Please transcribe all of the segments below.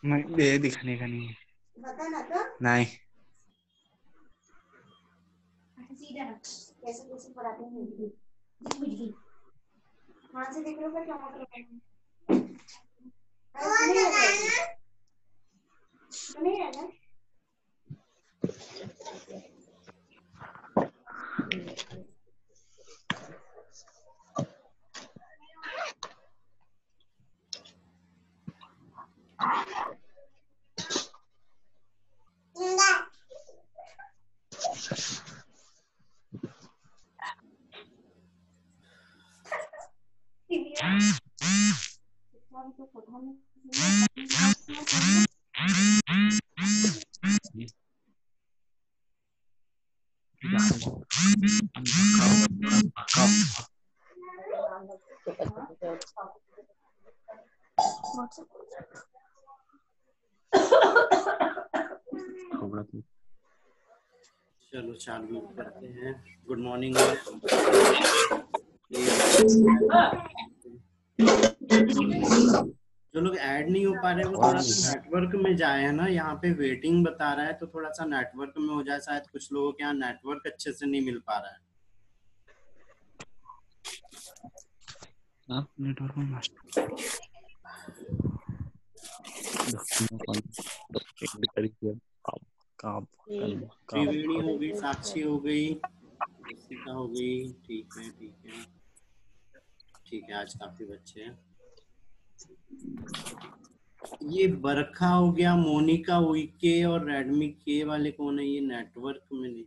नहीं दिखाने का नहीं नहीं कैसे कैसे पढ़ाते हैं वहां से देख लो क्या नहीं है ना चलो चालू करते हैं। Good morning. जो लोग ऐड नहीं हो पा रहे वो थोड़ा सा नेटवर्क में जाए है ना, यहाँ पे वेटिंग बता रहा है तो थोड़ा सा नेटवर्क में हो जाए। शायद कुछ लोगों के यहाँ नेटवर्क अच्छे से नहीं मिल पा रहा है। नेटवर्क में त्रिवेणी हो गई, साक्षी हो गई, जसिका हो गई। ठीक है ठीक है ठीक है, आज काफी बच्चे हैं। ये बरखा हो गया, मोनिका उइके और रेडमी के वाले कौन है? ये नेटवर्क में नहीं।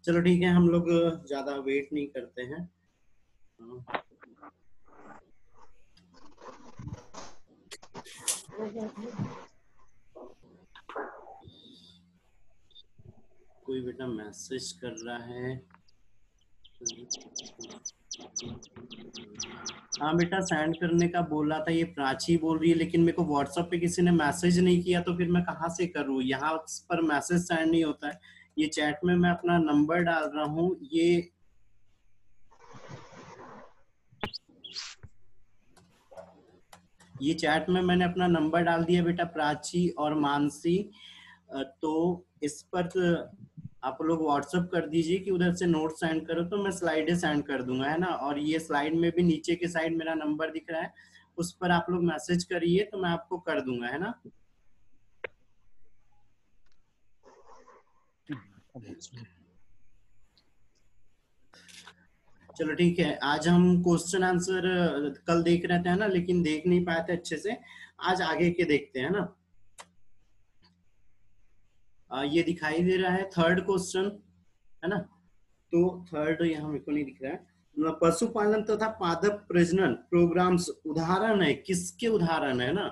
चलो ठीक है, हम लोग ज्यादा वेट नहीं करते हैं। कोई बेटा मैसेज कर रहा है। हाँ बेटा, सेंड करने का बोला था। ये प्राची बोल रही है, लेकिन मेरे को व्हाट्सएप पे किसी ने मैसेज नहीं किया तो फिर मैं कहाँ से करूँ? यहाँ पर मैसेज सेंड नहीं होता है। ये चैट में मैं अपना नंबर डाल रहा हूँ। ये चैट में मैंने अपना नंबर डाल दिया बेटा, प्राची और मानसी। तो इस पर आप लोग व्हाट्सअप कर दीजिए कि उधर से नोट सेंड करो, तो मैं स्लाइडें सेंड कर दूंगा, है ना। और ये स्लाइड में भी नीचे की साइड मेरा नंबर दिख रहा है, उस पर आप लोग मैसेज करिए तो मैं आपको कर दूंगा, है ना। चलो ठीक है, आज हम क्वेश्चन आंसर कल देख रहे थे, है ना, लेकिन देख नहीं पाए थे अच्छे से, आज आगे के देखते हैं ना। ये दिखाई दे रहा है थर्ड क्वेश्चन, है ना। तो थर्ड यहाँ मेरे को नहीं दिख रहा है। पशुपालन तथा पादप प्रजनन प्रोग्राम्स उदाहरण है, किसके उदाहरण है ना।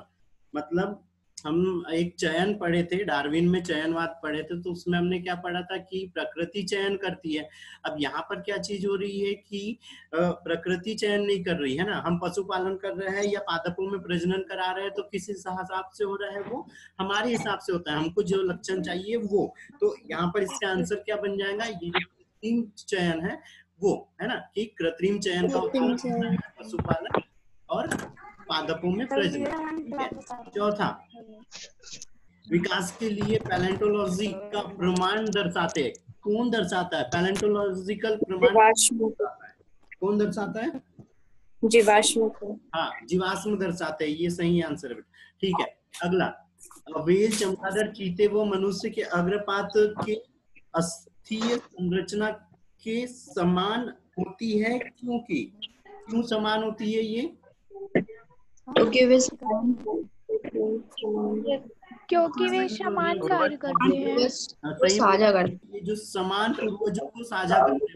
मतलब हम एक चयन पढ़े थे, डार्विन में चयनवाद पढ़े थे, तो उसमें हमने क्या पढ़ा था कि प्रकृति चयन करती है। अब यहाँ पर क्या चीज हो रही है कि प्रकृति चयन नहीं कर रही है ना, हम पशुपालन कर रहे हैं या पादपों में प्रजनन करा रहे हैं, तो किस हिसाब से हो रहा है, वो हमारे हिसाब से होता है, हमको जो लक्षण चाहिए वो। तो यहाँ पर इसका आंसर क्या बन जाएगा, ये जो कृत्रिम चयन है वो, है ना, कि कृत्रिम चयन का उपयोग है पशुपालन और पादपों में प्रजनन। ठीक है। चौथा, विकास के लिए पैलेंटोलॉजी का प्रमाण दर्शाते, कौन दर्शाता है पैलेंटोलॉजिकल प्रमाण, कौन दर्शाता है, जीवाश्म को। हाँ, जीवाश्म दर्शाते हैं, ये सही आंसर है। ठीक है, अगला, व्हेल, चमगादड़, चीते व मनुष्य के अग्रपात के अस्थीय संरचना के समान होती है, क्यों समान होती है ये, क्योंकि वे समान कार्य करते हैं। साझा करते ये जो समान पूर्वजों को साझा करते हैं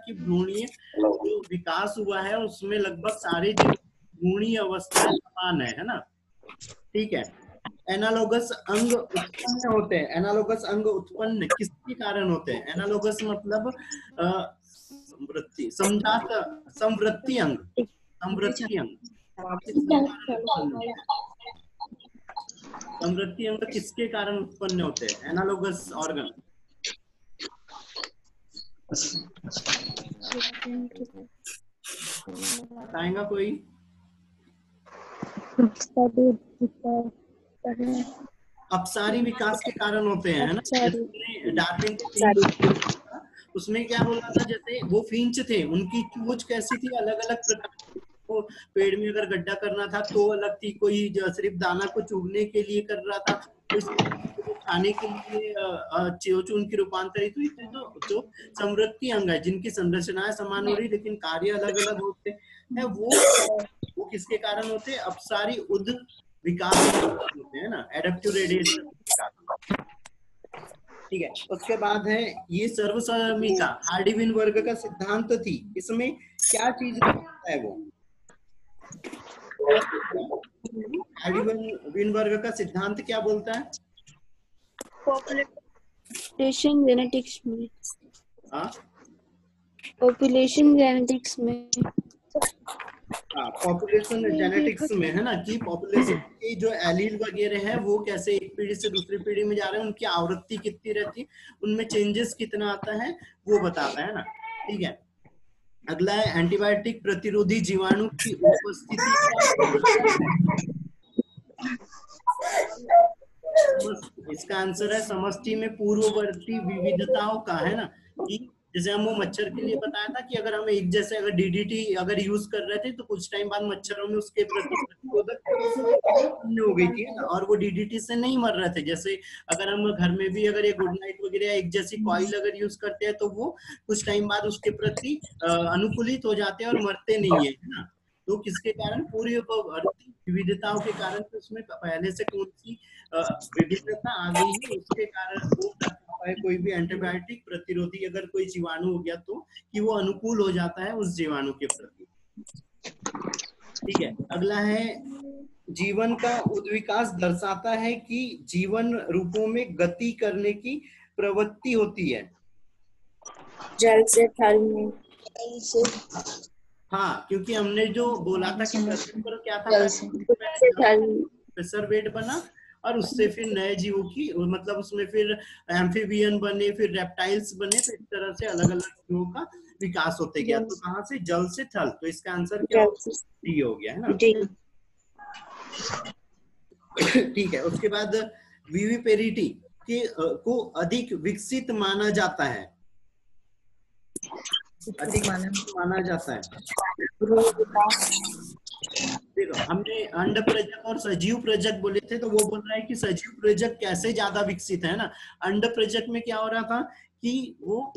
कि भ्रूणीय जो विकास हुआ है उसमें लगभग सारे भ्रूणीय अवस्थाएं समान है ना। ठीक है। एनालोगस अंग उत्पन्न होते हैं, एनालोगस अंग उत्पन्न किसके कारण होते हैं, एनालोगस मतलब समवृत्ति अंग, समवृत्ति अंग किसके कारण उत्पन्न होते हैं, एनालोगस ऑर्गन। बताएगा कोई, अपसारी विकास के कारण होते हैं, है ना। डार्विन उसमें क्या बोला था, जैसे वो फिंच थे, उनकी चोंच कैसी थी, अलग अलग प्रकार की, तो पेड़ में अगर गड्ढा करना था तो अलग थी, कोई सिर्फ दाना को चुगने के लिए कर रहा था, तो खाने के लिए चोंच उनकी रूपांतरित हुई थी। तो जो समवृत्ति अंग है, जिनकी संरचनाएं समान हो रही लेकिन कार्य अलग अलग होते हैं, वो किसके कारण होते हैं, अपसारी उद विकास होते हैं ना, एडेप्टिव रेडिएशन। ठीक है। उसके बाद है ये सर्वसम्मिता, हार्डी-विन वर्ग का सिद्धांत थी, इसमें क्या चीज है वो, हार्डी-विन वर्ग का सिद्धांत क्या बोलता है, पॉपुलेशन जेनेटिक्स में, हाँ, पॉपुलेशन जेनेटिक्स में, पॉपुलेशन जेनेटिक्स में, है ना, कि पॉपुलेशन के जो एलील वगैरह है वो कैसे एक पीढ़ी से दूसरी पीढ़ी में जा रहे हैं, उनकी आवृत्ति कितनी रहती है, उनमें चेंजेस कितना आता है, वो बताता है ना। ठीक है। अगला है एंटीबायोटिक प्रतिरोधी जीवाणु की उपस्थिति, इसका आंसर है समष्टि में पूर्ववर्ती विविधताओं का, है ना, कि जैसे हम वो मच्छर के लिए बताया था कि अगर हम एक जैसे अगर डीडीटी अगर यूज कर रहे थे तो कुछ टाइम बाद मच्छरों में उसके प्रति प्रतिरोधक हो गई थी ना, और वो डीडीटी से नहीं मर रहे थे। जैसे अगर हम घर में भी अगर ये गुड नाइट वगैरह एक जैसी कॉइल अगर यूज करते हैं तो वो कुछ टाइम बाद उसके प्रति अनुकूलित हो जाते हैं और मरते नहीं है ना। तो किसके कारण, पूर्ववर्ती विविधताओं के कारण, तो उसमें पहले से कौन सी विविधता आ गई है उसके कारण वो है, कोई भी एंटीबायोटिक प्रतिरोधी अगर कोई जीवाणु हो गया तो कि वो अनुकूल हो जाता है उस जीवाणु के प्रति। ठीक है। अगला है जीवन का उद्विकास दर्शाता है कि जीवन रूपों में गति करने की प्रवृत्ति होती है, जल से थल में, हाँ, क्योंकि हमने जो बोला था कि पृथ्वी पर क्या था, प्रेशर वेट बना और उससे फिर नए जीवों की, मतलब उसमें फिर एम्फीबियन बने, फिर रेप्टाइल्स बने, तो इस तरह से अलग अलग जीवों का विकास होते गया। तो कहाँ से, जल से थल, तो इसका आंसर क्या डी हो गया, है ना। ठीक है। उसके बाद विविपेरिटी को अधिक विकसित माना जाता है, अधिक माना जाता है। देखो हमने अंड प्रजक और सजीव प्रजक बोले थे, तो वो बोल रहा है कि सजीव प्रजक कैसे ज्यादा विकसित है ना। अंड प्रजक में क्या हो रहा था कि वो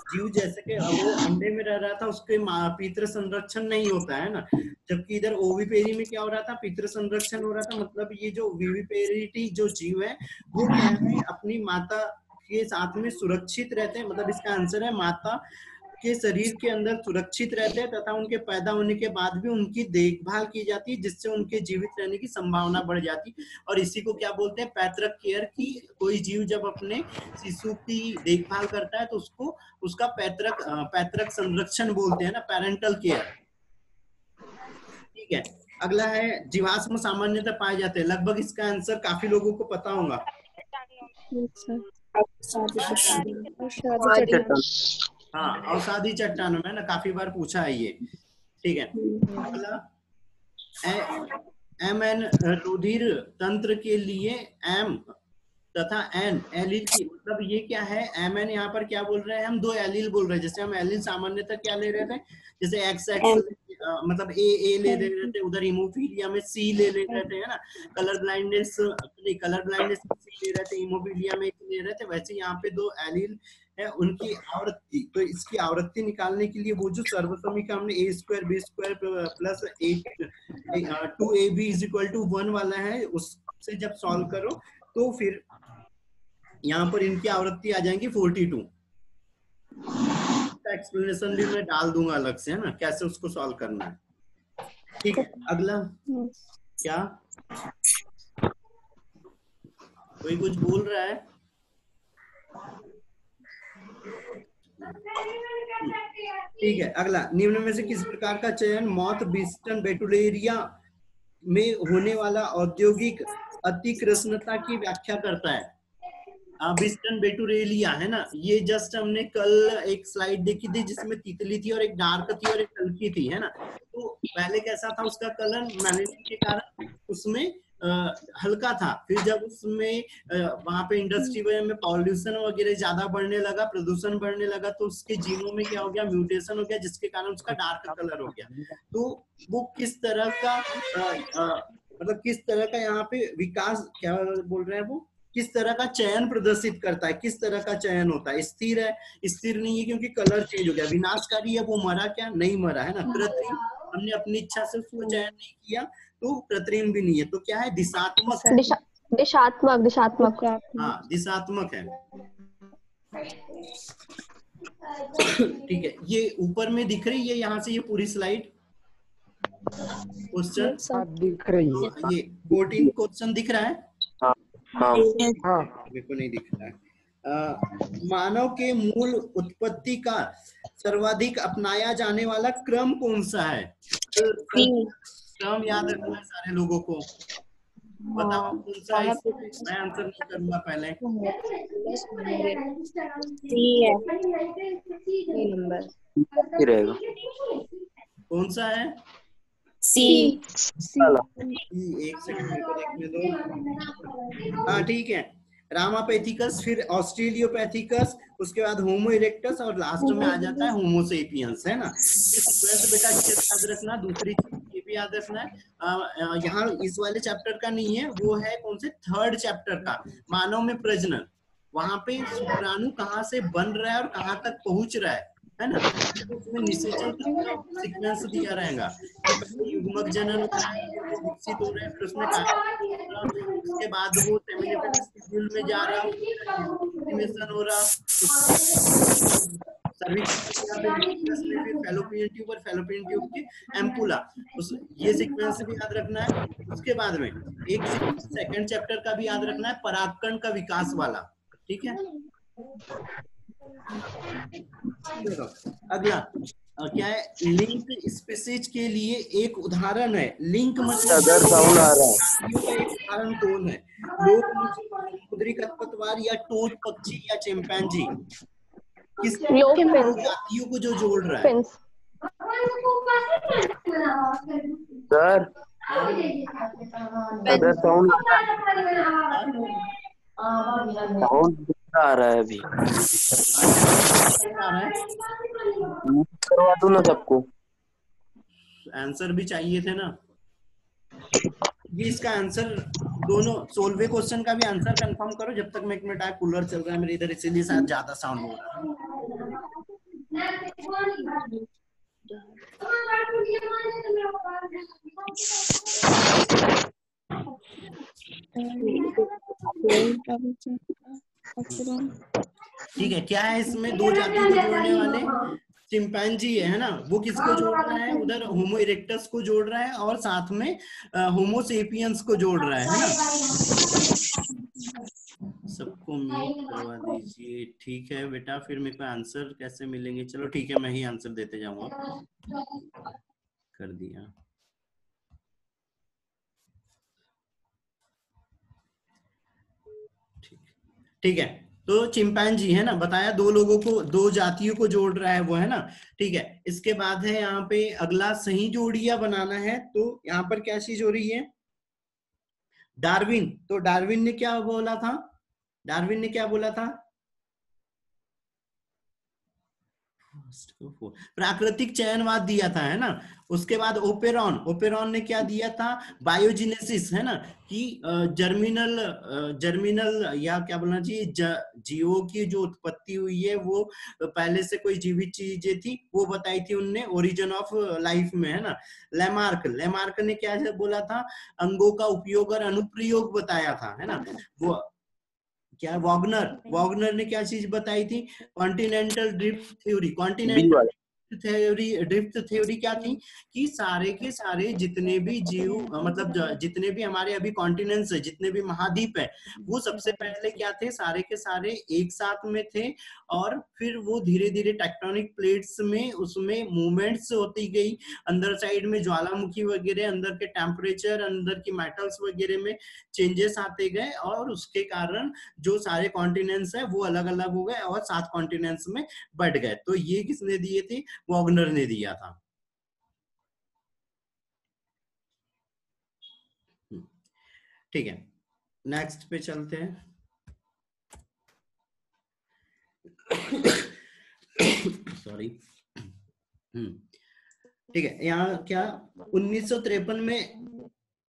जीव जैसे कि वो अंडे में रह रहा था, उसके पितृ संरक्षण नहीं होता है ना, जबकि इधर ओविपेरी में क्या हो रहा था, पितृ संरक्षण हो रहा था। मतलब ये जो विविपेरिटी जो जीव है वो क्या है, अपनी माता के साथ में सुरक्षित रहते हैं। मतलब इसका आंसर है माता के शरीर के अंदर सुरक्षित रहते हैं तथा उनके पैदा होने के बाद भी उनकी देखभाल की जाती है, जिससे उनके जीवित रहने की संभावना बढ़ जाती है। और इसी को क्या बोलते हैं, पैतृक केयर की। कोई जीव जब अपने शिशु की देखभाल करता है तो उसको उसका पैतृक संरक्षण बोलते हैं ना, पेरेंटल केयर। ठीक है, अगला है जीवाश्म सामान्यतः पाए जाते हैं। लगभग इसका आंसर काफी लोगों को पता होगा। हाँ, अवसादी चट्टानों में ना काफी बार पूछा है ये। ठीक है, अगला एम एन रुधिर तंत्र के लिए एम तथा एन एलील की, मतलब ये क्या है, एम एन यहाँ पर क्या बोल रहे हैं, हम दो एलील बोल रहे हैं। जैसे हम एलील सामान्यतः क्या ले रहे थे, जैसे एक्स मतलब ए ले रहे थे, उधर हीमोफीलिया में सी ले रहे थे, है ना। कलर ब्लाइंडनेस सी ले रहे थे, हीमोफीलिया में ले रहे थे। वैसे यहाँ पे दो एलील है, उनकी आवृत्ति, तो इसकी आवृत्ति निकालने के लिए वो जो सर्वसमीकरण हमने a square b square plus 2ab = 1 वाला है, उससे जब सॉल्व करो तो फिर यहाँ पर इनकी आवृत्ति आ जाएंगी 42। एक्सप्लेनेशन भी मैं डाल दूंगा अलग से, है ना, कैसे उसको सॉल्व करना है। ठीक है, अगला क्या, कोई कुछ बोल रहा है? ठीक है, अगला, निम्न में से किस प्रकार का चयन मौत बिस्टन बेटुलेरिया में होने वाला औद्योगिक अतिकृष्णता की व्याख्या करता है? बिस्टन बेटुलेरिया है ना, ये जस्ट हमने कल एक स्लाइड देखी थी जिसमें तितली थी और एक डार्क थी और एक हल्की थी, है ना। तो पहले कैसा था उसका कलर, मेलानिन के कारण उसमें हल्का था। फिर जब उसमें वहां पे इंडस्ट्री में पॉल्यूशन वगैरह ज्यादा बढ़ने लगा, प्रदूषण बढ़ने लगा, तो उसके जीनों में क्या हो गया, म्यूटेशन हो गया, जिसके कारण उसका डार्क कलर हो गया। तो वो किस तरह का मतलब किस तरह का यहाँ पे विकास, क्या बोल रहे हैं, वो किस तरह का चयन प्रदर्शित करता है, किस तरह का चयन होता है। स्थिर है, स्थिर नहीं है क्योंकि कलर चेंज हो गया। विनाशकारी है, वो मरा क्या, नहीं मरा, है ना। कृत्रिम, हमने अपनी इच्छा से उसको चयन नहीं किया, तो कृत्रिम भी नहीं है। तो क्या है, दिशात्मक, दिशात्मक। हाँ, दिशात्मक है। ठीक है, ये ऊपर में दिख रही है यहाँ से ये पूरी स्लाइड क्वेश्चन दिख रही है। ये 14 क्वेश्चन दिख रहा है? हाँ मेरे को नहीं दिख रहा है। मानव के मूल उत्पत्ति का सर्वाधिक अपनाया जाने वाला क्रम कौन सा है? क्रम याद रखना है सारे लोगों को। बताओ कौन सा है, मैं आंसर नहीं करूंगा पहले। कौन सा है? सी। एक सेकंड देखने दो। हाँ ठीक है, रामापैथिकस, फिर ऑस्ट्रेलियोपैथिकस, उसके बाद होमो इरेक्टस और लास्ट में आ जाता है होमो सेपियंस, है ना। इस बेटा याद रखना। दूसरी चीज ये भी याद रखना है, यहाँ इस वाले चैप्टर का नहीं है, वो है कौन से, 3rd चैप्टर का, मानव में प्रजनन। वहां पे शुक्राणु कहाँ से बन रहा है और कहाँ तक पहुंच रहा है ना। उसमें निषेचन का सीक्वेंस दिया रहेगा, युग्मक जनन विकसित हो रहे हैं, फिर उसमें उसके बाद वो सेमिनिफेरस शेड्यूल में जा रहा है, हो रहा फैलोपियन ट्यूब और फैलोपियन ट्यूब की एम्पुला, ये सीक्वेंस भी याद रखना है। उसके बाद में एक 2nd चैप्टर का भी याद रखना है, परागकण का विकास वाला। ठीक है, अगला क्या है, लिंक स्पीसीज के लिए एक उदाहरण है। लिंक मतलब एक उदाहरण कौन है? लोग, समुद्री खरपतवार या टोड पक्षी या चिंपैंजी, किस जातियों को जो जोड़ रहा है? सर साउंड साउंड आ रहा है अभी। आ रहा है, करवा दूं ना सबको? आंसर भी चाहिए थे ना। ये इसका आंसर दोनों 16वें क्वेश्चन का भी आंसर कंफर्म करो। जब तक मैं 1 मिनट आए, कूलर चल रहा है मेरे इधर, इसीलिए शायद ज्यादा साउंड हो रहा है। ठीक है, क्या है इसमें? दो जातियों को जोड़ने वाले चिंपैंजी है ना, वो किसको जोड़ रहा है? उधर होमो इरेक्टस को जोड़ रहा है और साथ में होमो सेपियंस को जोड़ रहा है ना। सबको म्यूट करवा दीजिए। ठीक है बेटा, फिर मेरे को आंसर कैसे मिलेंगे? चलो ठीक है, मैं ही आंसर देते जाऊंगा। कर दिया। ठीक है, तो चिंपैंजी है ना, बताया दो लोगों को, दो जातियों को जोड़ रहा है वो, है ना। ठीक है, इसके बाद है यहाँ पे अगला सही जोड़ियां बनाना है। तो यहाँ पर क्या चीज हो रही है? डार्विन। तो डार्विन ने क्या बोला था? डार्विन ने क्या बोला था? प्राकृतिक चयनवाद दिया था, है ना। उसके बाद ओपेरॉन, ओपेरॉन ने क्या दिया था? बायोजिनेसिस, है ना, कि जर्मिनल या क्या बोलना चाहिए, जीवों की जो उत्पत्ति हुई है वो पहले से कोई जीवित चीजें थी, वो बताई थी उनने ओरिजिन ऑफ लाइफ में, है ना। लेमार्क ने क्या बोला था? अंगों का उपयोग और अनुप्रयोग बताया था, है ना। वो क्या, वॉगनर ने क्या चीज बताई थी? Continental drift theory. Continental drift theory क्या थी? कि सारे के सारे जितने भी जीव, मतलब जितने भी हमारे अभी कॉन्टिनेंट्स है, जितने भी महाद्वीप है, वो सबसे पहले क्या थे? सारे के सारे एक साथ में थे, और फिर वो धीरे धीरे टेक्टोनिक प्लेट्स में उसमें मूवमेंट्स होती गई, अंदर साइड में ज्वालामुखी वगैरह, अंदर के टेम्परेचर, अंदर की मेटल्स वगैरह में चेंजेस आते गए, और उसके कारण जो सारे कॉन्टिनेंट्स है वो अलग अलग हो गए और 7 कॉन्टिनेंट्स में बढ़ गए। तो ये किसने दिए थे? वॉगनर ने दिया था। ठीक है, नेक्स्ट पे चलते हैं। सॉरी। ठीक है, यहाँ क्या 1953 में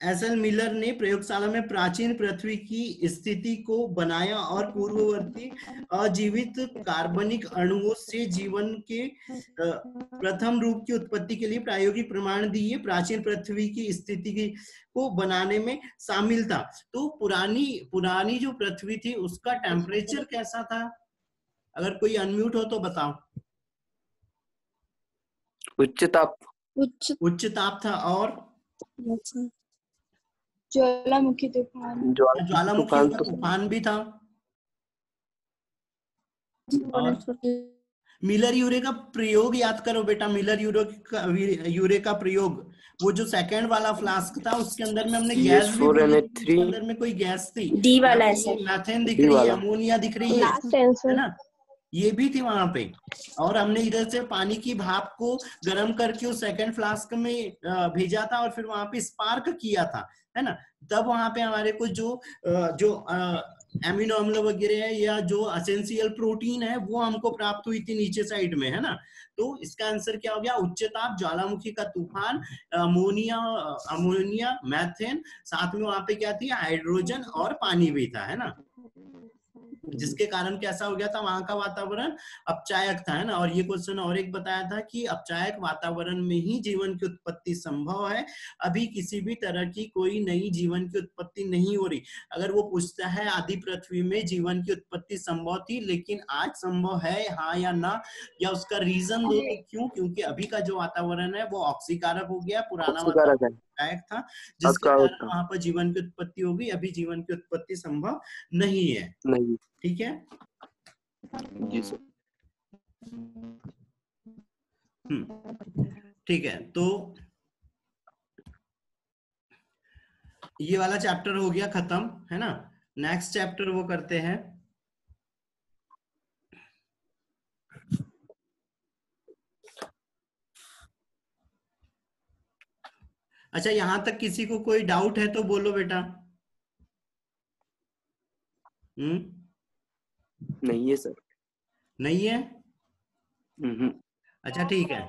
एसएल मिलर ने प्रयोगशाला में प्राचीन पृथ्वी की स्थिति को बनाया और पूर्ववर्ती अजीवित कार्बनिक अणुओं से जीवन के प्रथम रूप की उत्पत्ति के लिए प्रायोगिक प्रमाण दिए। प्राचीन पृथ्वी की स्थिति को बनाने में शामिल था। तो पुरानी जो पृथ्वी थी उसका टेम्परेचर कैसा था? अगर कोई अनम्यूट हो तो बताओ। उच्च ताप था। और ज्वालामुखी तूफान। ज्वालामुखी का तूफान भी था। और मिलर यूरे का प्रयोग याद करो बेटा। मिलर यूरे का प्रयोग, वो जो सेकंड वाला फ्लास्क था उसके अंदर में हमने गैस भी बोली थी, उसके अंदर में कोई गैस थी। डी वाला है सर। मैथेन दिख रही है, अमोनिया दिख रही है ना, ये भी थी वहां पे। और हमने इधर से पानी की भाप को गर्म करके उस सेकंड फ्लास्क में भेजा था और फिर वहां पे स्पार्क किया था, है ना। तब वहां पे हमारे को जो एमिनो अम्ल वगैरह है या जो एसेंशियल प्रोटीन है वो हमको प्राप्त हुई थी नीचे साइड में, है ना। तो इसका आंसर क्या हो गया? उच्च ताप, ज्वालामुखी का तूफान, अमोनिया, मैथेन, साथ में वहां पे क्या थी? हाइड्रोजन और पानी भी था, है ना। जिसके कारण कैसा हो गया था? वहां का वातावरण अपचायक था, है ना। और ये क्वेश्चन और एक बताया था कि अपचायक वातावरण में ही जीवन की उत्पत्ति संभव है, अभी किसी भी तरह की कोई नई जीवन की उत्पत्ति नहीं हो रही। अगर वो पूछता है आदि पृथ्वी में जीवन की उत्पत्ति संभव थी लेकिन आज संभव है, हाँ या ना, या उसका रीजन दो तो क्यों? क्योंकि अभी का जो वातावरण है वो ऑक्सीकारक हो गया, पुराना वातावरण अपचायक था, जिसके कारण वहां पर जीवन की उत्पत्ति हो गई। अभी जीवन की उत्पत्ति संभव नहीं है। ठीक है जी सर। ठीक है, तो ये वाला चैप्टर हो गया खत्म, है ना। नेक्स्ट चैप्टर वो करते हैं। अच्छा, यहां तक किसी को कोई डाउट है तो बोलो बेटा। नहीं है सर। नहीं है? हम्म। अच्छा ठीक है,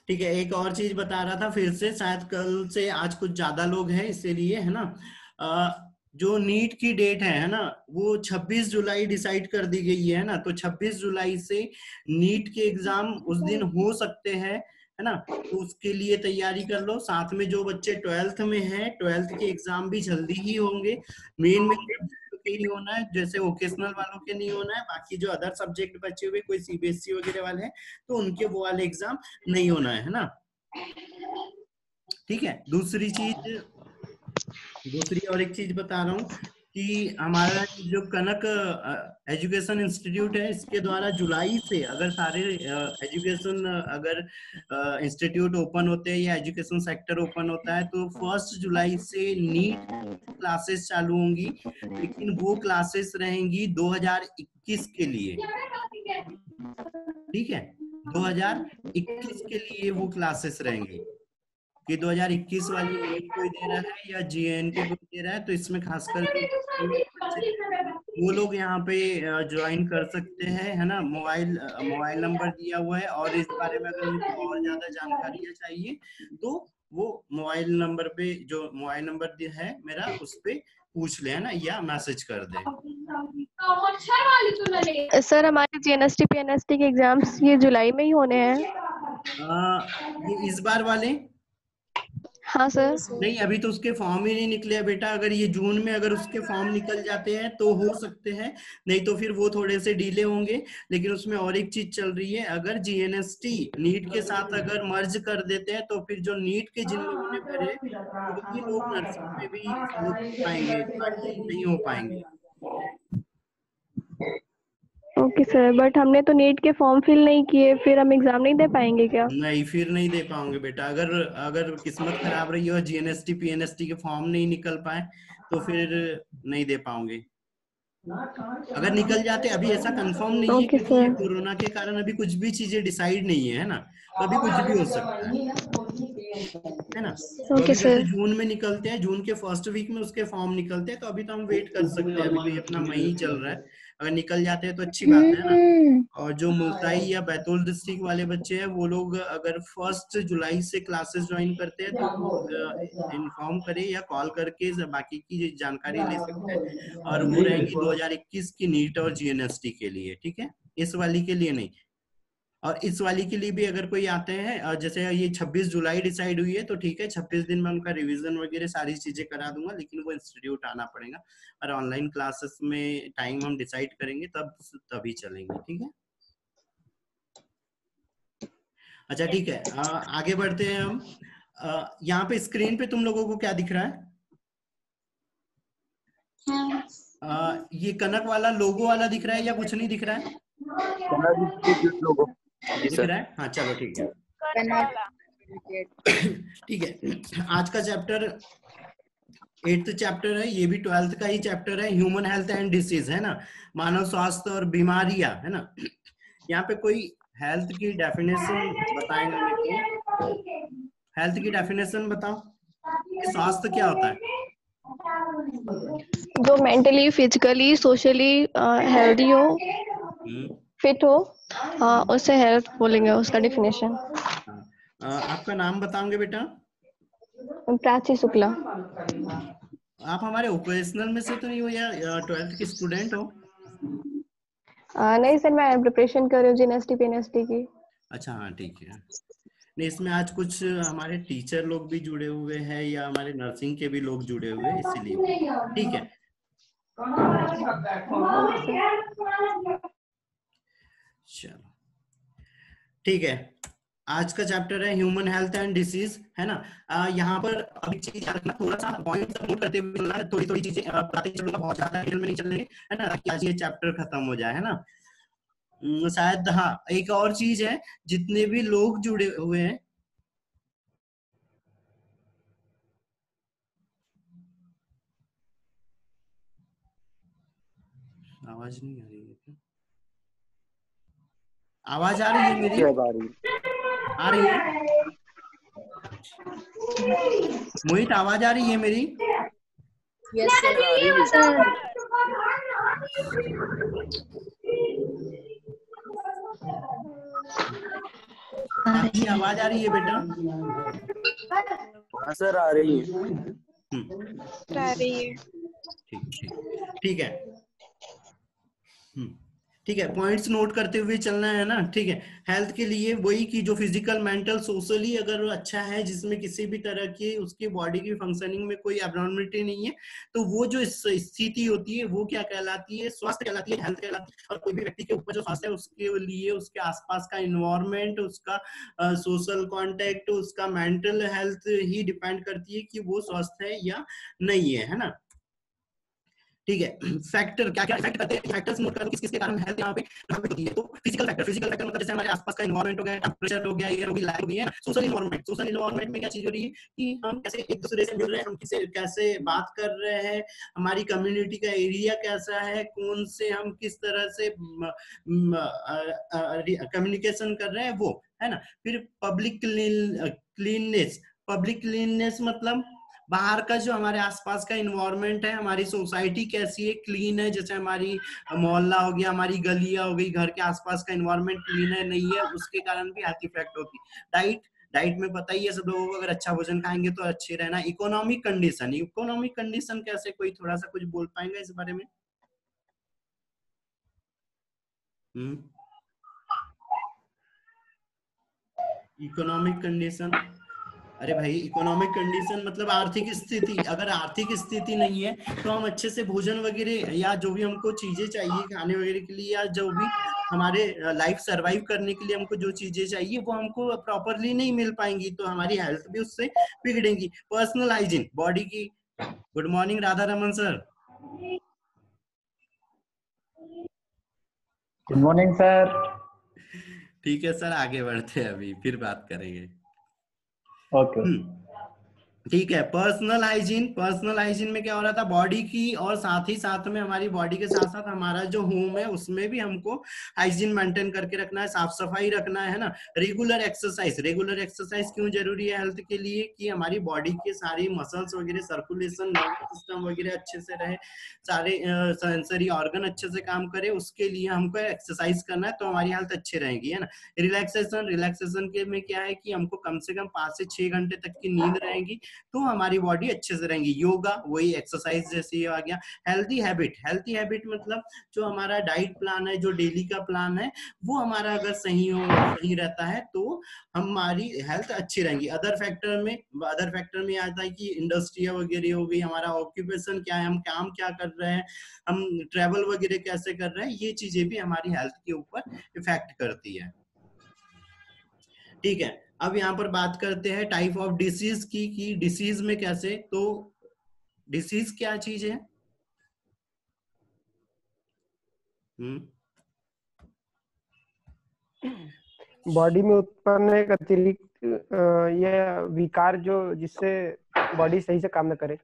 ठीक है। एक और चीज बता रहा था, फिर से शायद कल से आज कुछ ज्यादा लोग हैं इसीलिए, है ना। जो नीट की डेट है ना, वो 26 जुलाई डिसाइड कर दी गई है ना। तो 26 जुलाई से नीट के एग्जाम उस दिन हो सकते हैं, है ना। तो उसके लिए तैयारी कर लो। साथ में जो बच्चे 12th में हैं, 12th के एग्जाम भी जल्दी ही होंगे। मेन के ही होना है, जैसे वोकेशनल वालों के नहीं होना है। बाकी जो अदर सब्जेक्ट बचे हुए, कोई सीबीएसई वगैरह वाले हैं, तो उनके वो वाले एग्जाम नहीं होना है ना। ठीक है। दूसरी और एक चीज बता रहा हूँ कि हमारा जो कनक एजुकेशन इंस्टीट्यूट है, इसके द्वारा जुलाई से अगर सारे एजुकेशन अगर इंस्टीट्यूट ओपन होते हैं या एजुकेशन सेक्टर ओपन होता है, तो 1 जुलाई से नीट क्लासेस चालू होंगी। लेकिन वो क्लासेस रहेंगी 2021 के लिए। ठीक है, 2021 के लिए वो क्लासेस रहेंगी कि 2021 वाली नीट कोई दे रहा है या जीएनके कोई दे रहा है, तो इसमें खासकर वो लोग यहाँ पे ज्वाइन कर सकते हैं, है ना। मोबाइल नंबर दिया हुआ है, और इस बारे में अगर उनको और ज्यादा जानकारियां चाहिए तो वो मोबाइल नंबर पे, जो मोबाइल नंबर है मेरा, उस पे पूछ ले, है ना, या मैसेज कर दे। सर हमारे जीएनएसटी पीएनएसटी के एग्जाम्स ये जुलाई में ही होने हैं? ये इस बार वाले? हाँ सर। नहीं, अभी तो उसके फॉर्म ही नहीं निकले बेटा। अगर ये जून में अगर उसके फॉर्म निकल जाते हैं तो हो सकते हैं, नहीं तो फिर वो थोड़े से डिले होंगे। लेकिन उसमें और एक चीज चल रही है, अगर जीएनएसटी नीट के साथ अगर मर्ज कर देते हैं, तो फिर जो नीट के जिन लोगों ने भरे, वही लोग नर्सिंग में भी हो पाएंगे, बाकी नहीं हो पाएंगे। ओके सर, बट हमने तो नीट के फॉर्म फिल नहीं किए, फिर हम एग्जाम नहीं दे पाएंगे क्या? नहीं, फिर नहीं दे पाओगे बेटा। अगर किस्मत खराब रही हो, जीएनएसटी पीएनएसटी के फॉर्म नहीं निकल पाए, तो फिर नहीं दे पाओगे। अगर निकल जाते, अभी ऐसा कंफर्म नहीं है, क्योंकि ये कोरोना के कारण अभी कुछ भी चीजें डिसाइड नहीं है ना, तो अभी कुछ भी हो सकता है ना। तो अभी जैसे जून में निकलते हैं, जून के फर्स्ट वीक में उसके फॉर्म निकलते हैं, तो अभी तो हम वेट कर सकते हैं। अभी अपना मई चल रहा है, अगर निकल जाते हैं तो अच्छी बात है ना। और जो मुल्ताई या बैतूल डिस्ट्रिक्ट वाले बच्चे हैं, वो लोग अगर 1 जुलाई से क्लासेस ज्वाइन करते हैं, तो इन्फॉर्म करे या कॉल करके बाकी की जानकारी ले सकते हैं। और वो रहेंगी 2021 की नीट और जीएनएसटी के लिए। ठीक है, इस वाली के लिए नहीं। और इस वाली के लिए भी अगर कोई आते हैं, जैसे ये 26 जुलाई डिसाइड हुई है, तो ठीक है, 26 दिन में उनका रिवीजन वगैरह सारी चीजें करा दूंगा। लेकिन वो इंस्टीट्यूट आना पड़ेगा, और ऑनलाइन क्लासेस में टाइम हम डिसाइड करेंगे तभी चलेंगे। ठीक है, अच्छा ठीक है। आगे बढ़ते हैं हम। यहाँ पे स्क्रीन पे तुम लोगों को क्या दिख रहा है? ये कनक वाला लोगो वाला दिख रहा है या कुछ नहीं दिख रहा है? दिख रहा है, हाँ चलो ठीक है। ठीक है, आज का चैप्टर 8th चैप्टर है, ये भी 12th का ही चैप्टर है, ह्यूमन हेल्थ एंड डिसीज, है ना, मानव स्वास्थ्य और बीमारियां, है ना। यहाँ पे कोई हेल्थ की डेफिनेशन बताएगा मेरे को? हेल्थ की डेफिनेशन बताओ, स्वास्थ्य क्या होता है? जो मेंटली, फिजिकली, सोशली हेल्दी हो, फिट हो, उससे हेल्थ बोलेंगे, उसका डेफिनेशन। आपका नाम बताओगे बेटा? प्राची शुक्ला। आप हमारे ओकेशनल में से तो नहीं हो, या 12th के स्टूडेंट हो? नहीं सर, मैं प्रिपरेशन कर रही हूँ जीएनएसटी पीएनएसटी की। अच्छा हाँ ठीक है। नहीं, इसमें आज कुछ हमारे टीचर लोग भी जुड़े हुए हैं, या हमारे नर्सिंग के भी लोग जुड़े हुए हैं, इसीलिए। ठीक है, चलो ठीक है। आज का चैप्टर है ह्यूमन हेल्थ एंड डिसीज, है ना। यहाँ पर अभी चीज याद रखना, थोड़ा सा पॉइंट नोट करते हुए चलना है, थोड़ी चीजें बताते चलूंगा, बहुत ज्यादा डिटेल में नहीं चलेंगे, है ना, ताकि आज ये चैप्टर खत्म हो जाए, है ना। शायद हाँ, एक और चीज है, जितने भी लोग जुड़े हुए हैं, आवाज नहीं आ रही है क्या? आवाज आ रही है मेरी? आ रही है मोहित, आवाज आ रही है मेरी? Yes sir. आपकी आवाज आ रही है बेटा? हाँ सर आ रही है। आ रही है। ठीक है। ठीक है, पॉइंट्स नोट करते हुए चलना है ना। ठीक है, हेल्थ के लिए वही कि जो फिजिकल, मेंटल, सोशली अगर अच्छा है, जिसमें किसी भी तरह की उसकी बॉडी की फंक्शनिंग में कोई एब्नॉर्मलिटी नहीं है, तो वो जो स्थिति होती है वो क्या कहलाती है? स्वास्थ्य कहलाती है, हेल्थ कहलाती है। और कोई भी व्यक्ति के ऊपर जो स्वास्थ्य है उसके लिए उसके आसपास का इन्वायरमेंट, उसका सोशल कॉन्टेक्ट, उसका मेंटल हेल्थ ही डिपेंड करती है कि वो स्वस्थ है या नहीं है ना। ठीक है, फैक्टर क्या क्या इफेक्ट करते हैं, फैक्टर्स नोट करो किस किस के कारण हेल्थ यहाँ पे प्रभावित होती है। तो फिजिकल फैक्टर मतलब जैसे हमारे आसपास का एनवायरनमेंट हो गया, टेंपरेचर हो गया, एयर हो गई, लाइट हो गई है। सोशल एनवायरनमेंट में क्या चीज हो रही है कि हम कैसे एक दूसरे से मिल रहे हैं, हम कैसे बात कर रहे हैं, हमारी कम्युनिटी का एरिया कैसा है, कौन से हम किस तरह से कम्युनिकेशन कर रहे हैं, वो है ना। फिर पब्लिक क्लीननेस मतलब बाहर का जो हमारे आसपास का इन्वायरमेंट है, हमारी सोसाइटी कैसी है, क्लीन है, जैसे हमारी मोहल्ला हो गया, हमारी गलियां हो गई, घर के आसपास का इन्वायरमेंट क्लीन है नहीं है, उसके कारण भी हेल्थ इफेक्ट होती है। डाइट में पता ही है सब लोगों को, अगर अच्छा भोजन खाएंगे तो अच्छे रहना। इकोनॉमिक कंडीशन कैसे, कोई थोड़ा सा कुछ बोल पाएंगे इस बारे में? इकोनॉमिक कंडीशन, अरे भाई इकोनॉमिक कंडीशन मतलब आर्थिक स्थिति। अगर आर्थिक स्थिति नहीं है तो हम अच्छे से भोजन वगैरह या जो भी हमको चीजें चाहिए खाने वगैरह के लिए, या जो भी हमारे लाइफ सरवाइव करने के लिए हमको जो चीजें चाहिए वो हमको प्रॉपरली नहीं मिल पाएंगी, तो हमारी हेल्थ भी उससे बिगड़ेगी। पर्सनल हाइजीन बॉडी की। Good morning Radha Raman sir. Good morning sir. ठीक है सर, आगे बढ़ते हैं, अभी फिर बात करेंगे। ओके। ठीक है, पर्सनल हाइजीन में क्या हो रहा था, बॉडी की और साथ ही साथ में हमारी बॉडी के साथ साथ हमारा जो होम है उसमें भी हमको हाइजीन मेंटेन करके रखना है, साफ सफाई रखना है ना। रेगुलर एक्सरसाइज क्यों जरूरी है हेल्थ के लिए? कि हमारी बॉडी के सारी मसल्स वगैरह, सर्कुलेशन, नर्वस सिस्टम वगैरह अच्छे से रहे, सारे सेंसरी ऑर्गन अच्छे से काम करे, उसके लिए हमको एक्सरसाइज करना है, तो हमारी हेल्थ अच्छी रहेगी, है ना। रिलैक्सेशन के में क्या है कि हमको कम से कम 5 से 6 घंटे तक की नींद रहेगी तो हमारी बॉडी अच्छे से रहेंगी। योगा वही एक्सरसाइज जैसे आ गया। हेल्थी हैबिट मतलब जो हमारा डाइट प्लान है, जो डेली का प्लान है, वो हमारा अगर सही रहता है तो हमारी हेल्थ अच्छी रहेंगी। अदर फैक्टर में आता है कि इंडस्ट्री वगैरह हो गई, हमारा ऑक्यूपेशन क्या है, हम काम क्या कर रहे हैं, हम ट्रेवल वगैरह कैसे कर रहे हैं, ये चीजें भी हमारी हेल्थ के ऊपर इफेक्ट करती है। ठीक है, अब यहाँ पर बात करते हैं टाइप ऑफ डिसीज की, कि डिसीज में कैसे। तो डिसीज क्या चीज है? बॉडी में उत्पन्न एक अतिरिक्त यह विकार जो जिससे बॉडी सही से काम न करे।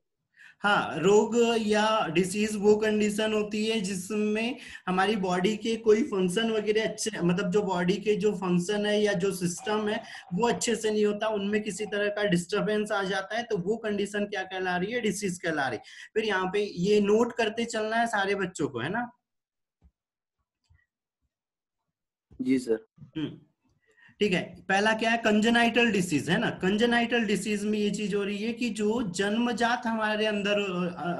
हाँ, रोग या डिसीज वो कंडीशन होती है जिसमें हमारी बॉडी के कोई फंक्शन वगैरह अच्छे, मतलब जो बॉडी के जो फंक्शन है या जो सिस्टम है वो अच्छे से नहीं होता, उनमें किसी तरह का डिस्टरबेंस आ जाता है, तो वो कंडीशन क्या कहला रही है? डिसीज कहला रही। फिर यहाँ पे ये नोट करते चलना है सारे बच्चों को, है ना। जी सर। ठीक है, पहला क्या है? कंजेनाइटल डिसीज, है ना। कंजेनाइटल डिसीज में ये चीज हो रही है कि जो जन्मजात हमारे अंदर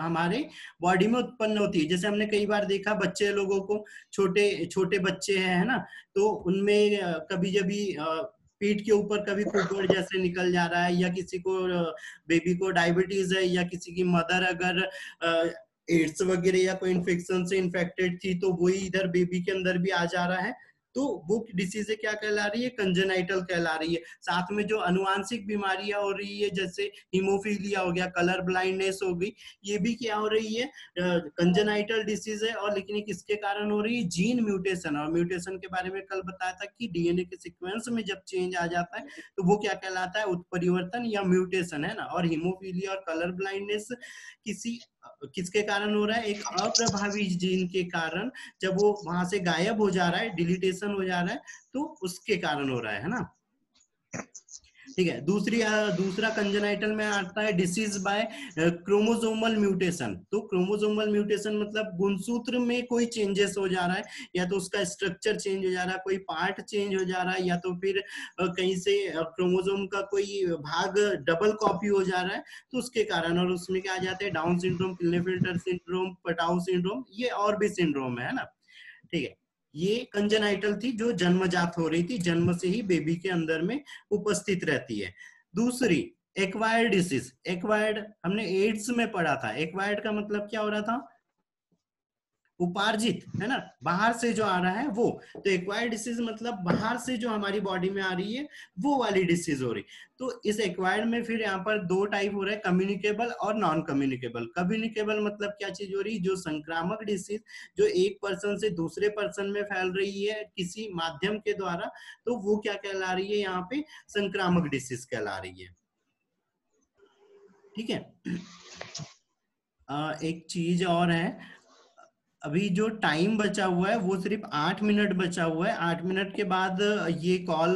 हमारे बॉडी में उत्पन्न होती है। जैसे हमने कई बार देखा बच्चे लोगों को, छोटे बच्चे हैं, है ना, तो उनमें कभी कभी पीठ के ऊपर कभी कुकड़ जैसे निकल जा रहा है, या किसी को बेबी को डायबिटीज है, या किसी की मदर अगर एड्स वगैरह या कोई इन्फेक्शन से इन्फेक्टेड थी तो वही इधर बेबी के अंदर भी आ जा रहा है, तो वो डिसीज क्या कहला रही है? कंजेनाइटल कहला रही है। साथ में जो अनुवांशिक बीमारियां हो रही है, जैसे हीमोफीलिया हो गया, कलर ब्लाइंडनेस हो गई, ये भी क्या हो रही है? कंजेनाइटल डिसीज है। और लेकिन किसके कारण हो रही है? Gene mutation. और म्यूटेशन के बारे में कल बताया था कि डीएनए के सीक्वेंस में जब चेंज आ जाता है तो वो क्या कहलाता है? उत्परिवर्तन या म्यूटेशन, है ना। और हीमोफीलिया और कलर ब्लाइंडनेस किसके कारण हो रहा है? एक अप्रभावी जीन के कारण, जब वो वहां से गायब हो जा रहा है, डिलीटेशन हो जा रहा है, तो उसके कारण हो रहा है ना। ठीक है। दूसरा कंजेनाइटल में आता है डिसीज बाय क्रोमोसोमल म्यूटेशन। तो क्रोमोसोमल म्यूटेशन मतलब गुणसूत्र में कोई चेंजेस हो जा रहा है, या तो उसका स्ट्रक्चर चेंज हो जा रहा है, कोई पार्ट चेंज हो जा रहा है, या तो फिर कहीं से क्रोमोसोम का कोई भाग डबल कॉपी हो जा रहा है, तो उसके कारण। और उसमें क्या आ जाते हैं, Down syndrome, Klinefelter syndrome, Patau syndrome, ये और भी सिंड्रोम है ना। ठीक है, ये कंजेनाइटल थी जो जन्मजात हो रही थी, जन्म से ही बेबी के अंदर में उपस्थित रहती है। दूसरी एक्वायर्ड डिसीज। एक्वायर्ड हमने एड्स में पढ़ा था। एक्वायर्ड का मतलब क्या हो रहा था, उपार्जित, है ना, बाहर से जो आ रहा है वो। तो एक्वायर्ड डिसीज मतलब बाहर से जो हमारी बॉडी में आ रही है वो वाली डिसीज हो रही। तो इस एक्वायर्ड में फिर यहाँ पर दो टाइप हो रहे हैं, कम्युनिकेबल और नॉन कम्युनिकेबल। कम्युनिकेबल मतलब क्या चीज हो रही, जो संक्रामक डिसीज जो एक पर्सन से दूसरे पर्सन में फैल रही है किसी माध्यम के द्वारा, तो वो क्या कहला रही है, यहाँ पे संक्रामक डिसीज कहला रही है। ठीक है। एक चीज और है, अभी जो टाइम बचा हुआ है वो सिर्फ 8 मिनट बचा हुआ है। 8 मिनट के बाद ये कॉल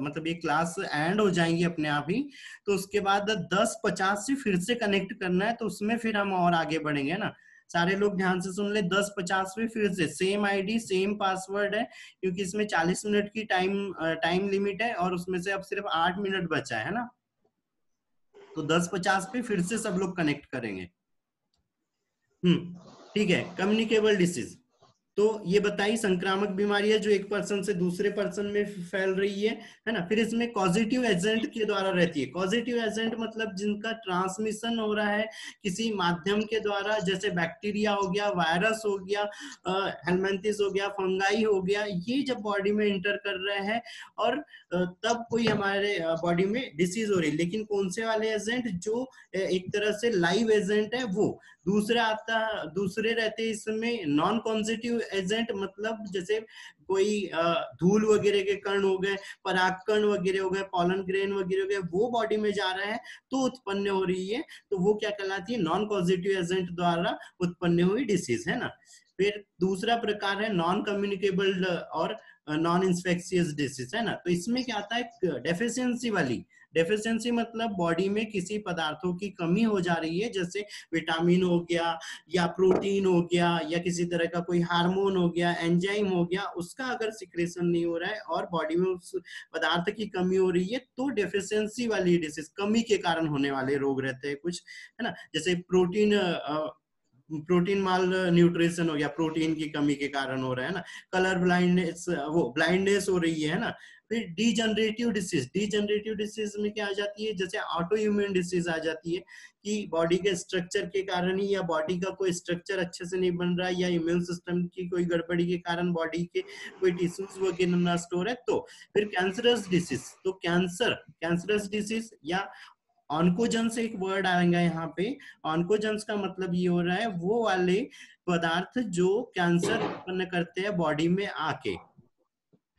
मतलब ये क्लास एंड हो जाएंगी अपने आप ही। तो उसके बाद 10:50 से फिर से कनेक्ट करना है, तो उसमें फिर हम और आगे बढ़ेंगे ना। सारे लोग ध्यान से सुन ले, 10:50 में फिर से सेम आईडी सेम पासवर्ड है, क्योंकि इसमें 40 मिनट की टाइम लिमिट है और उसमें से अब सिर्फ 8 मिनट बचा है ना। तो 10:50 पे फिर से सब लोग कनेक्ट करेंगे। ठीक है। कम्युनिकेबल डिसीज, तो ये बताई संक्रामक बीमारी है जो एक पर्सन से दूसरे पर्सन में फैल रही है ना। फिर इसमें कॉजेटिव एजेंट के द्वारा रहती है। कॉजेटिव एजेंट मतलब जिनका ट्रांसमिशन हो रहा है किसी माध्यम के द्वारा, जैसे बैक्टीरिया हो गया, वायरस हो गया, हेलमिंथिस हो गया, फंगाई हो गया, ये जब बॉडी में इंटर कर रहे हैं और तब कोई हमारे बॉडी में डिसीज हो रही है। लेकिन कौन से वाले एजेंट, जो एक तरह से लाइव एजेंट है वो। दूसरे रहते हैं इसमें नॉन कॉन्जिटिव एजेंट, मतलब जैसे कोई धूल वगैरह के कण हो गए, परागकण वगैरह हो गए, पॉलन ग्रेन वगैरह हो गए, वो बॉडी में जा रहा है तो उत्पन्न हो रही है, तो वो क्या कहलाती है, नॉन पॉजिटिव एजेंट द्वारा उत्पन्न हुई डिसीज, है ना। फिर दूसरा प्रकार है नॉन कम्युनिकेबल और नॉन इंफेक्शियस डिसीज, है ना। तो इसमें क्या आता है, डेफिशिएंसी वाली। डेफिशिएंसी मतलब बॉडी में किसी पदार्थों की कमी हो जा रही है, जैसे विटामिन हो गया या प्रोटीन हो गया या किसी तरह का कोई हार्मोन हो गया, एंजाइम हो गया, उसका अगर सिक्रेशन नहीं हो रहा है और बॉडी में उस पदार्थ की कमी हो रही है, तो डेफिशिएंसी वाली डिसीज, कमी के कारण होने वाले रोग रहते हैं कुछ, है ना। जैसे प्रोटीन माल न्यूट्रिशन हो गया, प्रोटीन की कमी के कारण हो रहा है ना। कलर ब्लाइंडनेस, वो ब्लाइंडनेस हो रही है ना। फिर डीजनरेटिव डिसीज में क्या आ जाती है, जैसे ऑटो इम्यून डिसीज आ जाती है कि बॉडी के स्ट्रक्चर के कारण ही, या बॉडी का कोई स्ट्रक्चर अच्छे से नहीं बन रहा है, या इम्यून सिस्टम की कोई गड़बड़ी के कारण बॉडी के कोई टिश्यूज वगैरह नष्ट हो रहा है। तो फिर कैंसरस डिसीज, तो कैंसरस डिसीज या ऑन्कोजेंस एक वर्ड आएगा यहाँ पे। ऑन्कोजेंस का मतलब ये हो रहा है वो वाले पदार्थ जो कैंसर उत्पन्न करते हैं बॉडी में आके,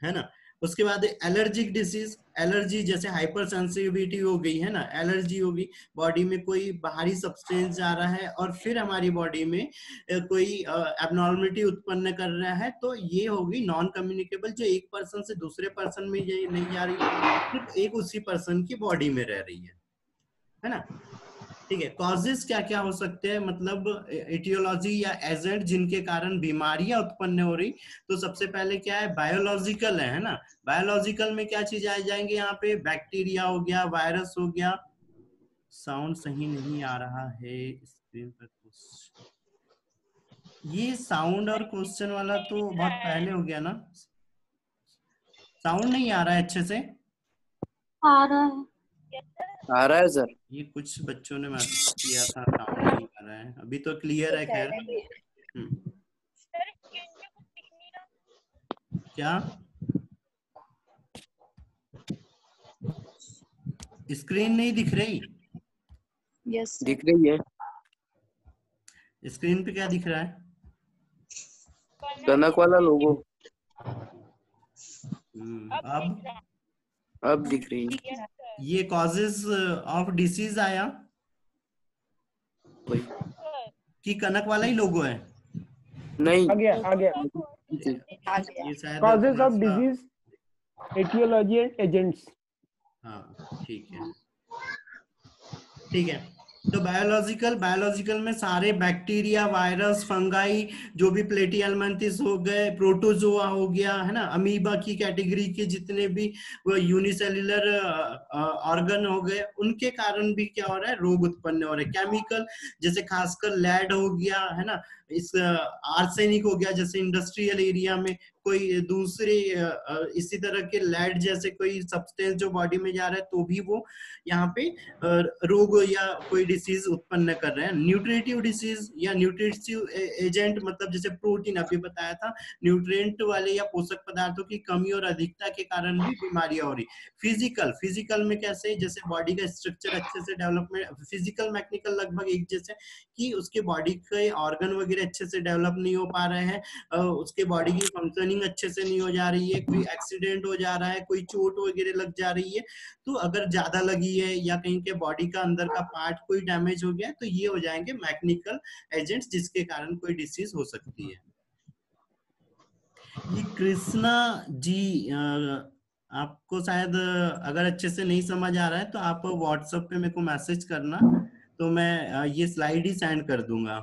है ना। उसके बाद एलर्जिक डिसीज, एलर्जी जैसे हाइपर सेंसिटिविटी हो गई, है ना, एलर्जी होगी, बॉडी में कोई बाहरी सब्सटेंस जा रहा है और फिर हमारी बॉडी में कोई एबनॉर्मलिटी उत्पन्न कर रहा है, तो ये होगी नॉन कम्युनिकेबल, जो एक पर्सन से दूसरे पर्सन में नहीं जा रही है, सिर्फ एक उसी पर्सन की बॉडी में रह रही है ना। ठीक है। कॉजेस क्या क्या हो सकते हैं, मतलब एटियोलॉजी या एजेंट जिनके कारण बीमारियां उत्पन्न हो रही। तो सबसे पहले क्या है, बायोलॉजिकल है ना। बायोलॉजिकल में क्या चीज आ जाएंगे यहाँ पे, बैक्टीरिया हो गया, वायरस हो गया। साउंड सही नहीं आ रहा है स्क्रीन पर। ये साउंड और क्वेश्चन वाला तो बहुत पहले हो गया ना। साउंड नहीं आ रहा है अच्छे से। आ रहा है सर। ये कुछ बच्चों ने मैसेज किया था, साउंड नहीं आ रहा है। अभी तो क्लियर है। खैर क्या स्क्रीन नहीं दिख रही? यस दिख रही है। स्क्रीन पे क्या दिख रहा है? कनक वाला लोगो। अब दिख रही है। ये कॉजेस ऑफ डिसीज आया कि कनक वाला ही लोगो है? नहीं, आ गया ये शायद causes of disease, etiology and agents. हाँ ठीक है, ठीक है। तो बायोलॉजिकल में सारे बैक्टीरिया, वायरस, फंगाई, जो भी प्लेटिहेल्मिन्थेस हो गए, प्रोटोजोआ हो गया, है ना, अमीबा की कैटेगरी के जितने भी वो यूनिसेल्युलर ऑर्गन हो गए, उनके कारण भी क्या हो रहा है, रोग उत्पन्न हो रहे हैं। केमिकल जैसे खासकर लेड हो गया, है ना, इस आर्सेनिक हो गया, जैसे इंडस्ट्रियल एरिया में कोई दूसरे इसी तरह के लेड जैसे कोई सब्सटेंस जो बॉडी में जा रहा है, तो भी वो यहाँ पे रोग या कोई डिसीज उत्पन्न कर रहे हैं। न्यूट्रिटिव डिसीज या न्यूट्रिटिव एजेंट मतलब जैसे प्रोटीन अभी बताया था, न्यूट्रिएंट वाले या पोषक पदार्थों की कमी और अधिकता के कारण भी बीमारियां हो रही। फिजिकल में कैसे, जैसे बॉडी का स्ट्रक्चर अच्छे से डेवलपमेंट, फिजिकल मैकेनिकल लगभग एक जैसे, कि उसके बॉडी के ऑर्गन वगैरह अच्छे से डेवलप नहीं हो पा रहे हैं, उसके बॉडी की फंक्शनिंग अच्छे से नहीं हो जा रही है, कोई एक्सीडेंट हो जा रहा है, कोई चोट वगैरह लग जा रही है, तो अगर ज्यादा लगी है या कहीं के बॉडी का अंदर का पार्ट कोई डैमेज हो गया, तो ये हो जाएंगे मैकेनिकल एजेंट्स, जिसके कारण कोई डिसीज हो सकती है। ये कृष्णा जी, आपको शायद अगर अच्छे से नहीं समझ आ रहा है तो आप व्हाट्सएप पे मेरे को मैसेज करना, तो मैं ये स्लाइड ही सेंड कर दूंगा।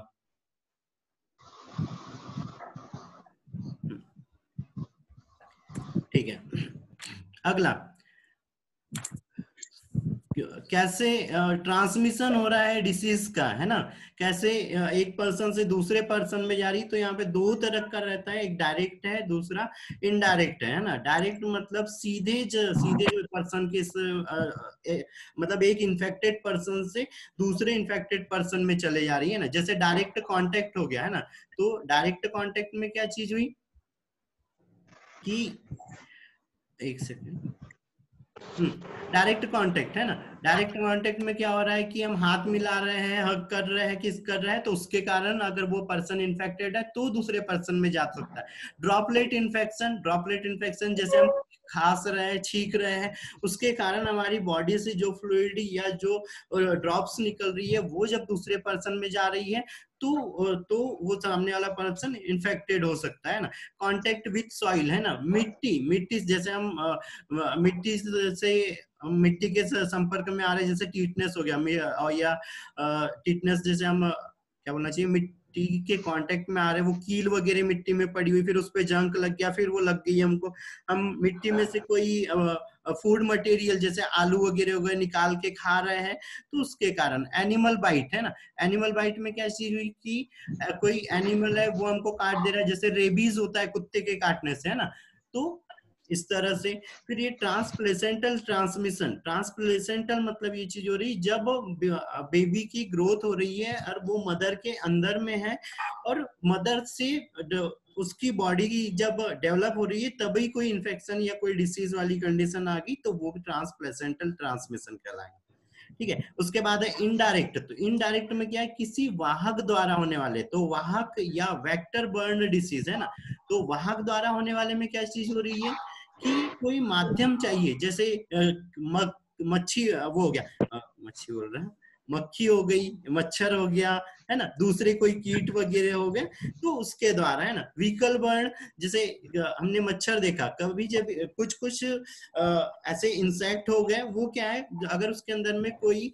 ठीक है, अगला कैसे ट्रांसमिशन हो रहा है डिसीज का, है ना, कैसे एक पर्सन से दूसरे पर्सन में जा रही। तो यहाँ पे दो तरह का रहता है, एक डायरेक्ट है, दूसरा इनडायरेक्ट है ना। डायरेक्ट मतलब सीधे पर्सन के मतलब एक इन्फेक्टेड पर्सन से दूसरे इन्फेक्टेड पर्सन में चले जा रही है ना, जैसे डायरेक्ट कांटेक्ट हो गया, है ना। तो डायरेक्ट कांटेक्ट में क्या चीज हुई कि, एक सेकेंड, डायरेक्ट कांटेक्ट है ना। डायरेक्ट कांटेक्ट में क्या हो रहा है कि हम हाथ मिला रहे हैं, हग कर रहे हैं, किस कर रहे हैं, तो उसके कारण अगर वो पर्सन इन्फेक्टेड है तो दूसरे पर्सन में जा सकता है। ड्रॉपलेट इन्फेक्शन जैसे हम खांस रहे हैं, छींक रहे हैं, उसके कारण हमारी बॉडी से जो फ्लूइड या जो ड्रॉप्स निकल रही है वो जब दूसरे पर्सन में जा रही है तो वो सामने वाला पर्सन इन्फेक्टेड हो सकता है ना। कांटेक्ट विथ सॉइल, है ना, मिट्टी जैसे हम मिट्टी के संपर्क में आ रहे, जैसे टीटनेस हो गया, या टीटनेस जैसे हम क्या बोलना चाहिए, मिट्टी के कांटेक्ट में आ रहे, वो कील वगैरह मिट्टी में पड़ी हुई, फिर उस पे जंक लग गया, फिर वो लग गई हमको, हम मिट्टी में से कोई फूड मटेरियल जैसे आलू वगैरह हो गए निकाल के खा रहे हैं, तो उसके कारण। एनिमल बाइट, है ना, एनिमल बाइट में क्या चीज हुई कि कोई एनिमल है वो हमको काट दे रहा है, जैसे रेबीज होता है कुत्ते के काटने से, है ना। तो इस तरह से। फिर ये ट्रांसप्लेसेंटल ट्रांसप्लेसेंटल मतलब ये चीज हो रही जब बेबी की ग्रोथ हो रही है और वो मदर के अंदर में है, और मदर से उसकी बॉडी की जब डेवलप हो रही है तभी कोई इन्फेक्शन या कोई डिसीज वाली कंडीशन आ गई, तो वो ट्रांसप्लेसेंटल ट्रांसमिशन कहलाएगा। ठीक है, उसके बाद है इनडायरेक्ट। तो इनडायरेक्ट में क्या है, किसी वाहक द्वारा होने वाले, तो वाहक या वेक्टर बर्न डिसीज, है ना। तो वाहक द्वारा होने वाले में क्या चीज हो रही है कि कोई माध्यम चाहिए, जैसे मच्छी वो हो गया, मच्छी बोल रहे हैं, मक्खी हो गई, मच्छर हो गया, है ना, दूसरे कोई कीट वगैरह हो गए, तो उसके द्वारा, है ना। व्हीकल बर्न, जैसे हमने मच्छर देखा कभी, जब कुछ ऐसे इंसेक्ट हो गए, वो क्या है, अगर उसके अंदर में कोई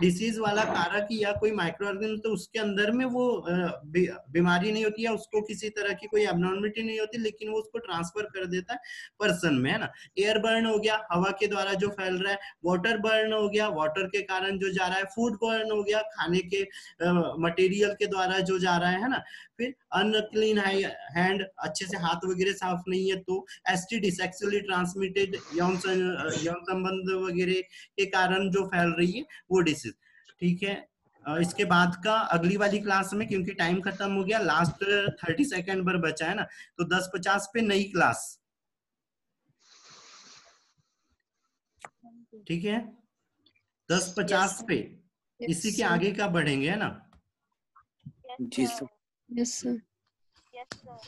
डिसीज वाला कारक या कोई माइक्रो ऑर्गेनिज्म, तो उसके अंदर में वो बीमारी नहीं होती है, उसको किसी तरह की कोई एब्नॉर्मलिटी नहीं होती, लेकिन वो उसको ट्रांसफर कर देता है पर्सन में, है ना। एयर बर्न हो गया, हवा के द्वारा जो फैल रहा है। वाटर बर्न हो गया, वाटर के कारण जो जा रहा है। फूड बर्न हो गया, खाने के मटेरियल के द्वारा जो जा रहा है ना। फिर अनक्लीन हैंड, अच्छे से हाथ वगैरह साफ नहीं है, तो एसटीडी, सेक्सुअली ट्रांसमिटेड यौन संबंध वगैरह के कारण जो फैल रही है वो डिसीज। ठीक है, इसके बाद का अगली वाली क्लास में, क्योंकि टाइम खत्म हो गया, लास्ट 30 सेकेंड पर बचा है ना, तो 10:50 पे नई क्लास। ठीक है, 10:50 पे, इसी के आगे का बढ़ेंगे, है ना। जी sir. Yes sir. Yes sir.